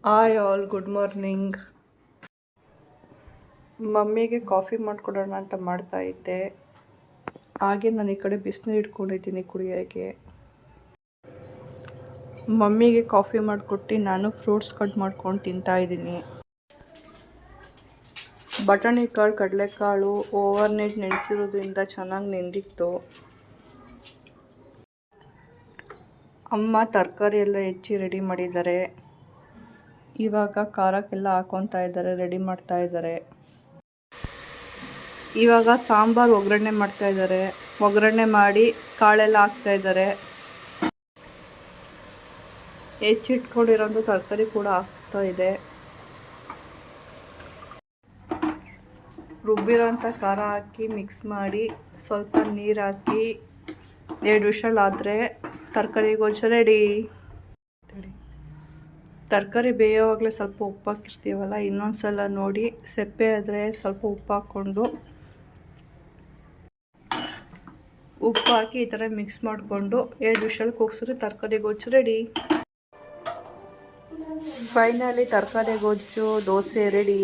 Hi all, good morning. ಮಮ್ಮಿಗೆ coffee ಮಾಡಿಕೊಡೋಣ ಅಂತ ಮಾಡ್ತಾ ಇದ್ದೆ. ಹಾಗೆ ನಾನು ಈ ಕಡೆ ಬಿಸಿನೀರು ಇಟ್ಕೊಂಡಿದ್ದೀನಿ ಕುಡಿಯೋಕ್ಕೆ. ಮಮ್ಮಿಗೆ ಕಾಫಿ ಮಾಡಿಕೊಟ್ಟು ನಾನು ಫ್ರೂಟ್ಸ್ ಕಟ್ ಮಾಡ್ಕೊಂಡು ತಿಂತಾ ಇದ್ದೀನಿ. ಬಟಾಣಿ ಕಾಳು, ಕಡಲೆಕಾಳು ಓವರ್ ನೈಟ್ ನೆನೆಸಿರೋದ್ರಿಂದ ಚೆನ್ನಾಗಿ ನೆಂದಿತ್ತು. ಅಮ್ಮ ತರಕಾರಿ ಎಲ್ಲ ಹೆಚ್ಚಿ ರೆಡಿ ಮಾಡಿದ್ದಾರೆ. ಇವಾಗ ಖಾರಕ್ಕೆಲ್ಲ ಹಾಕೊತಾ ಇದ್ದಾರೆ, ರೆಡಿ ಮಾಡ್ತಾ ಇದ್ದಾರೆ. ಇವಾಗ ಸಾಂಬಾರು ಒಗ್ಗರಣೆ ಮಾಡ್ತಾ ಇದ್ದಾರೆ. ಒಗ್ಗರಣೆ ಮಾಡಿ ಕಾಳೆಲ್ಲ ಹಾಕ್ತಾ ಇದ್ದಾರೆ. ಹೆಚ್ಚಿಟ್ಕೊಂಡಿರೋದು ತರಕಾರಿ ಕೂಡ ಹಾಕ್ತಾ ಇದೆ. ರುಬ್ಬಿರೋಂಥ ಖಾರ ಹಾಕಿ ಮಿಕ್ಸ್ ಮಾಡಿ ಸ್ವಲ್ಪ ನೀರು ಹಾಕಿ 2 ವಿಷಲ್ ಆದರೆ ತರಕಾರಿ ಗೊಜ್ಜು ರೆಡಿ. ತರಕಾರಿ ಬೇಯೋವಾಗಲೇ ಸ್ವಲ್ಪ ಉಪ್ಪು ಹಾಕಿರ್ತೀವಲ್ಲ, ಇನ್ನೊಂದು ಸಲ ನೋಡಿ ಸಪ್ಪೆ ಆದರೆ ಸ್ವಲ್ಪ ಉಪ್ಪು ಹಾಕ್ಕೊಂಡು ಉಪ್ಪು ಹಾಕಿ ಈ ಥರ ಮಿಕ್ಸ್ ಮಾಡಿಕೊಂಡು 2 ವಿಷಲ್ ಕೂಗಿಸಿದ್ರೆ ತರಕಾರಿ ಗೊಜ್ಜು ರೆಡಿ. ಫೈನಲಿ ತರಕಾರಿ ಗೊಜ್ಜು ದೋಸೆ ರೆಡಿ.